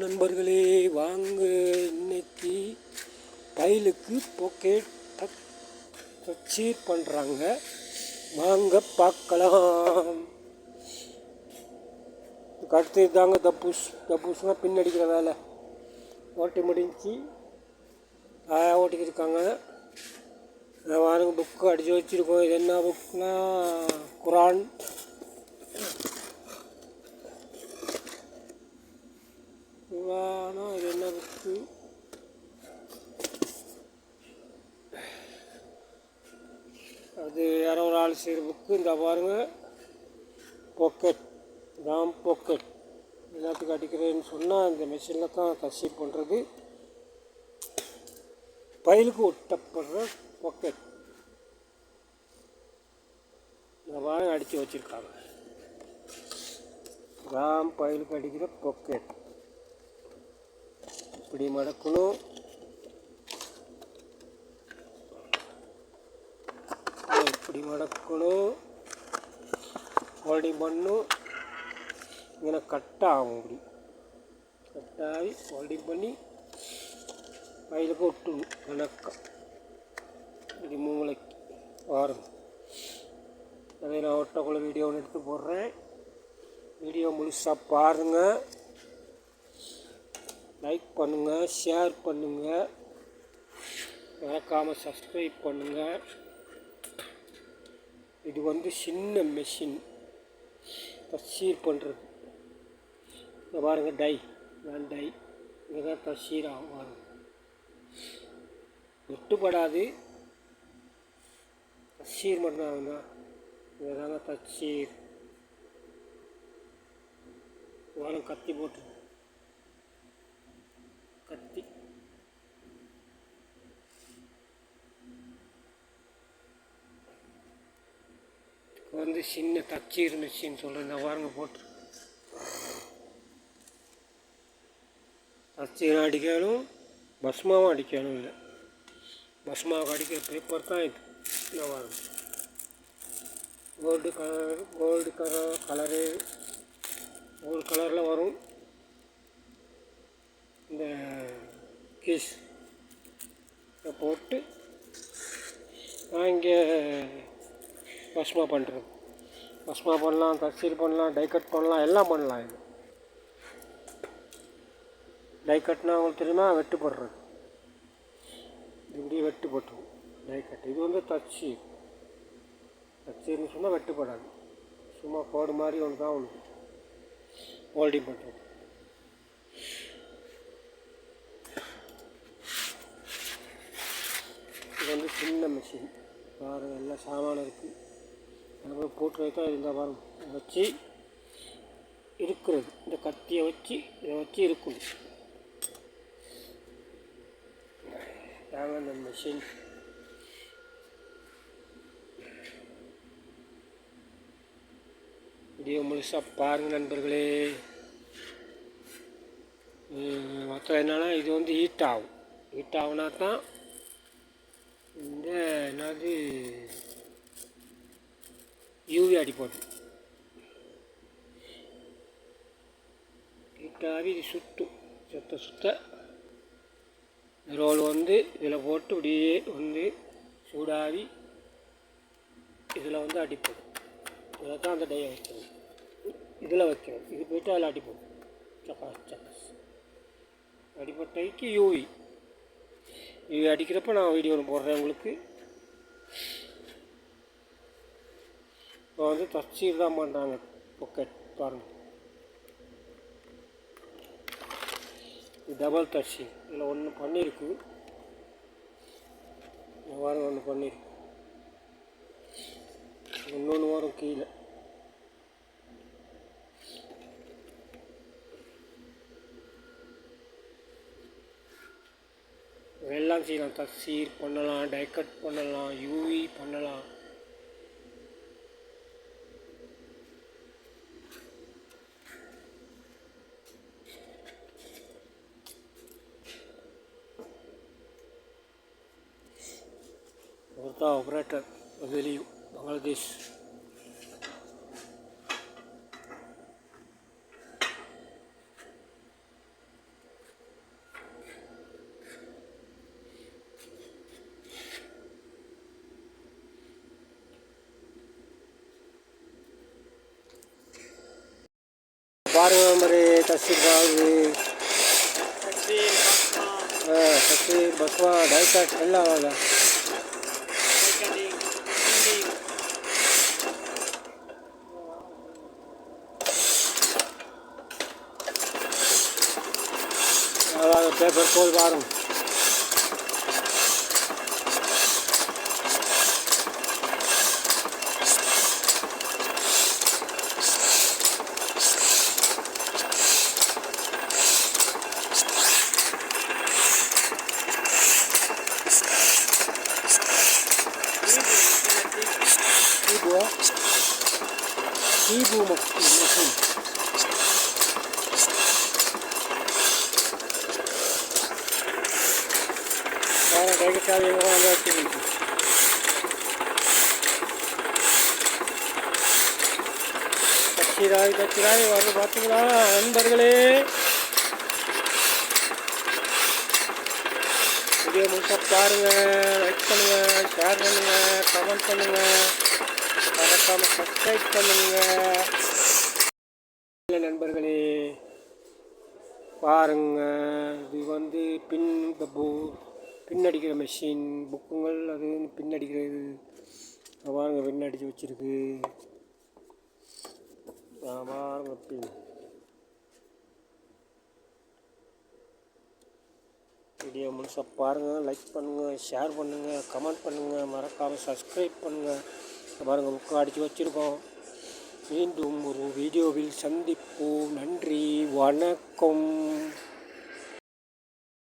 நண்பர்களே, வாங்க இன்னைக்கு பைலுக்கு பாக்கெட் தச்சீர் பண்ணுறாங்க. வாங்க பார்க்கலாம். அடுத்து தாங்க தப்பூஸ்னால் பின்னடிக்கிற வேலை ஓட்டி முடிஞ்சு ஓட்டிக்கிட்டு இருக்காங்க. வாருங்க, புக்கு அடித்து வச்சுருக்கோம். இது என்ன புக்குனா குரான். இது என்ன புக்கு? அது யாரோ ஒரு ஆள் செய்கிற புக்கு. இந்த பாருங்கள், பாக்கெட் பாக்கெட் எல்லாத்துக்கும் அடிக்கிறேன்னு சொன்னால் இந்த மிஷினில் தான் தசீர் பண்ணுறது. பைலுக்கு ஒட்டப்படுற பாக்கெட் இந்த பாருங்க அடித்து வச்சுருக்காங்க. பைலுக்கு அடிக்கிற பாக்கெட் இப்படி மடக்கணும், இப்படி மடக்கணும், ஃபோல்டிங் பண்ணணும். இங்கே கட்டாகும், இப்படி கட்டாகி ஃபோல்டிங் பண்ணி பைலுக்கு ஒட்டணும். கணக்காக இப்படி மூளைக்கு வரும். அதை நான் ஒட்டக்குள்ள வீடியோ ஒன்று எடுத்து போடுறேன். வீடியோ முழுசாக பாருங்கள், லைக் பண்ணுங்கள், ஷேர் பண்ணுங்கள், மறக்காமல் சப்ஸ்கிரைப் பண்ணுங்கள். இது சின்ன மெஷின் தசீர் பண்ணுறது. இங்கே பாருங்கள், டை இங்கே தான் தசீர் ஆகும். பாருங்கள், வெட்டுப்படாது, தசீர் மட்டும் ஆகுங்க. இங்கே தாங்க தசீர். வாரம் கத்தி போட்டு கத்தி சின்ன தச்சீர் மிஷின் சொல்கிறேன். இந்த வாரங்க போட்டு தச்சீர் அடிக்கணும், பஸ்மாவும் அடிக்கணும். இல்லை, பஸ்மாவுக்கு அடிக்கிற பேப்பர் தான் இது. இந்த வாரம் கோல்டு கலரில் வரும். இந்த கீஸ் போட்டு நான் இங்கே பஸ்மா பண்ணுறது. பஸ்மா பண்ணலாம், தசீர் பண்ணலாம், டை கட் பண்ணலாம், எல்லாம் பண்ணலாம். இது டை கட்னா உங்களுக்கு தெரியுமா? வெட்டு போடுறது. இப்படி வெட்டு போட்டுருவோம் டை கட். இது தச்சீர்னு சொன்னால் வெட்டுப்படாது, சும்மா கோடு மாதிரி ஒன்று தான் ஒன்று ஹோல்டிங் பண்ணுறது. இது சின்ன மிஷின். பாருங்கள், எல்லாம் சாமானம் இருக்குது. அப்புறம் போட்டு வைத்தா இருந்தால் பாருங்கள், வச்சு இருக்கிறது. இந்த கத்தியை வச்சு இதை வச்சு இருக்கணும். தாங்க இந்த மிஷின். வீடியோ முழுசாக பாருங்கள் நண்பர்களே. மொத்தம் என்னென்னா, இது ஹீட் ஆகும். ஹீட் ஆகுனா தான் இந்த என்னது யூவி அடிப்படும். ஹீட்டாகி இது சுத்த ரோல் இதில் போட்டு இப்படியே சூடாகி இதில் அடிப்படும். இதில் தான் அந்த டையை வைக்கணும். இதில் வைக்கணும். இது போய்ட்டு அதில் அடிப்படும். சக்காஸ் அடிப்பட்டைக்கு யூவி அடிக்கிறப்ப நான் வீடியோ ஒன்று போடுறேன் உங்களுக்கு. இப்போ தச்சீர் தான் பண்ணுறாங்க. பாக்கெட் பாருங்கள், இது டபுள் தச்சீர். இதில் ஒன்று பண்ணியிருக்கு, வாரம் ஒன்று பண்ணியிருக்கு, இன்னொன்று வரும் கீழே. எல்லாம் செய்யலாம். தசீர் பண்ணலாம், டை கட் பண்ணலாம், யூவி பண்ணலாம். ஒருத்தா ஆப்ரேட்டர் வெளியும் பங்களாதேஷ். பாருங்க நண்பரே, தஸ்ஸீர் பாகு, தஸ்ஸீர் பஸ்வா டைகாட் எல்லாம் வாங்க. பேப்பர் போல் பாருங்க. Ibu mesin. Sekarang kayak kita yang orang lagi itu. கச்சிராய் வர பார்த்தீங்களா நண்பர்களே? வீடியோ முழுசாக பாருங்கள், லைக் பண்ணுங்கள், ஷேர் பண்ணுங்கள், கமெண்ட் பண்ணுங்கள், மறக்காமல் சப்ஸ்கிரைப் பண்ணுங்கள். நண்பர்களே பாருங்கள், இது பின் அடிக்கிற மெஷின் புக்குங்கள், அது பின் அடிக்கிறது பாருங்க, பின் அடித்து வச்சுருக்கு பாருங்க. பின் வீடியோ முழுசாக பாருங்கள், லைக் பண்ணுங்கள், ஷேர் பண்ணுங்கள், கமெண்ட் பண்ணுங்கள், மறக்காமல் சப்ஸ்கிரைப் பண்ணுங்கள். பாருங்கள், புக்கு அடித்து வச்சுருக்கோம். மீண்டும் ஒரு வீடியோவில் சந்திப்போம். நன்றி, வணக்கம்.